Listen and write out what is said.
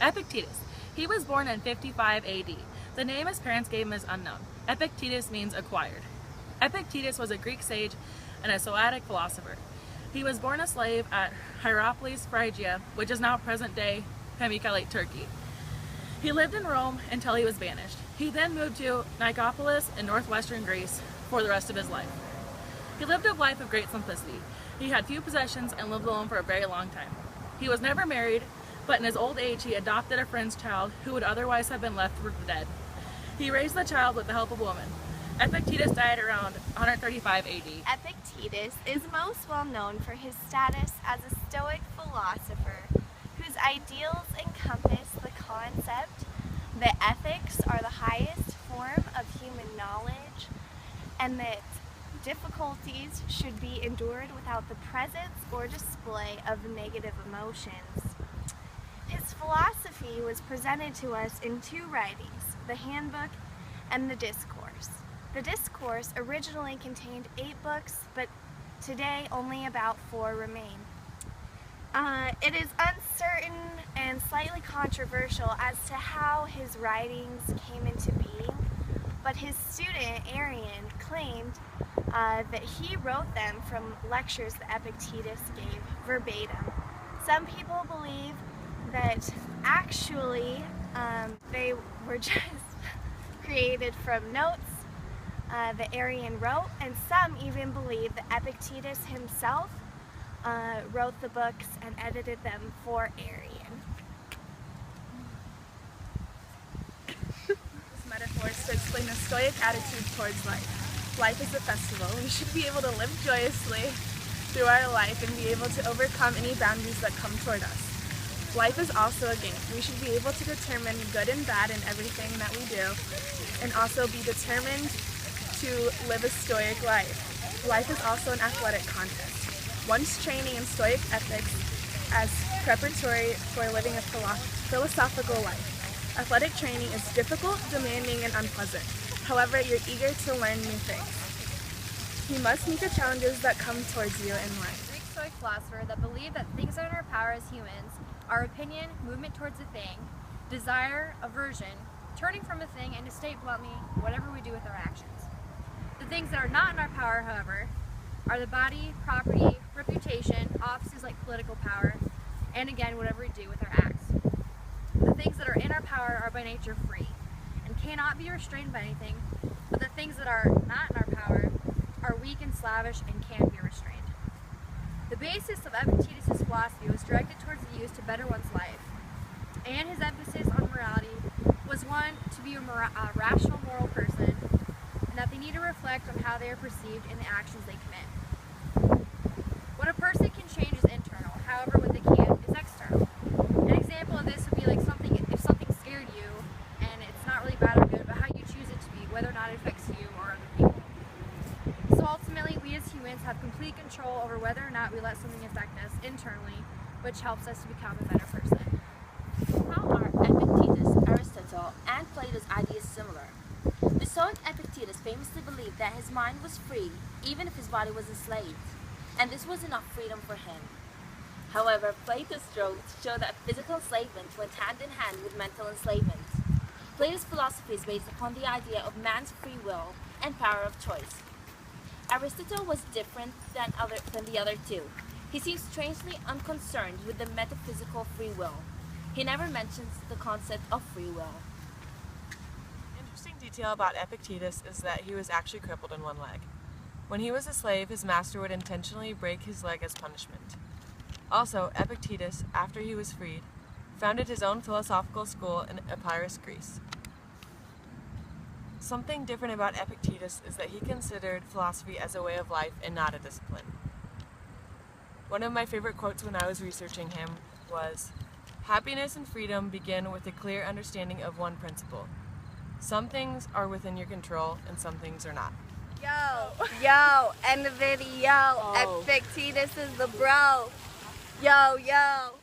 Epictetus. He was born in 55 AD. The name his parents gave him is unknown. Epictetus means acquired. Epictetus was a Greek sage and a Stoic philosopher. He was born a slave at Hierapolis, Phrygia, which is now present-day Pamukkale, Turkey. He lived in Rome until he was banished. He then moved to Nicopolis in northwestern Greece for the rest of his life. He lived a life of great simplicity. He had few possessions and lived alone for a very long time. He was never married, but in his old age he adopted a friend's child who would otherwise have been left for dead. He raised the child with the help of a woman. Epictetus died around 135 AD. Epictetus is most well known for his status as a Stoic philosopher whose ideals encompass the concept that ethics are the highest form of human knowledge and that difficulties should be endured without the presence or display of negative emotions. His philosophy was presented to us in two writings, the Handbook and the Discourse. The Discourse originally contained 8 books, but today only about 4 remain. It is uncertain and slightly controversial as to how his writings came into being, but his student Arian claimed that he wrote them from lectures that Epictetus gave verbatim. Some people believe that actually they were just created from notes that Arian wrote, and some even believe that Epictetus himself wrote the books and edited them for Arian. This metaphor is to explain the Stoic attitude towards life. Life is a festival. We should be able to live joyously through our life and be able to overcome any boundaries that come toward us. Life is also a game. We should be able to determine good and bad in everything that we do and also be determined to live a Stoic life. Life is also an athletic contest. One's training in Stoic ethics as preparatory for living a philosophical life. Athletic training is difficult, demanding, and unpleasant. However, you're eager to learn new things. You must meet the challenges that come towards you in life. Greek Stoic philosopher that believed that things are in our power as humans: our opinion, movement towards a thing, desire, aversion, turning from a thing, and to state bluntly, whatever we do with our actions. The things that are not in our power, however, are the body, property, reputation, offices like political power, and again, whatever we do with our acts. The things that are in our power are by nature free and cannot be restrained by anything, but the things that are not in our power are weak and slavish and can be restrained. The basis of Epictetus' philosophy was directed towards the use to better one's life, and his emphasis on morality was one, to be a rational moral person, and that they need to reflect on how they are perceived in the actions they commit. What a person can change is internal, however what they can't is external. An example of this would be like if something scared you, and it's not really bad or good, but how you choose it to be, whether or not it affects you or other people. So ultimately, we as humans have complete control over whether or not we let something affect us internally, which helps us to become a better person. How are Epictetus, Aristotle, and Plato's ideas similar? The Stoic Epictetus famously believed that his mind was free, even if his body was enslaved, and this was enough freedom for him. However, Plato strove to show that physical enslavement went hand in hand with mental enslavement. Plato's philosophy is based upon the idea of man's free will and power of choice. Aristotle was different than the other two. He seems strangely unconcerned with the metaphysical free will. He never mentions the concept of free will. Interesting detail about Epictetus is that he was actually crippled in one leg. When he was a slave, his master would intentionally break his leg as punishment. Also, Epictetus, after he was freed, founded his own philosophical school in Epirus, Greece. Something different about Epictetus is that he considered philosophy as a way of life and not a discipline. One of my favorite quotes when I was researching him was, "Happiness and freedom begin with a clear understanding of one principle. Some things are within your control and some things are not." Yo, end the video. Epictetus is the bro. Yo.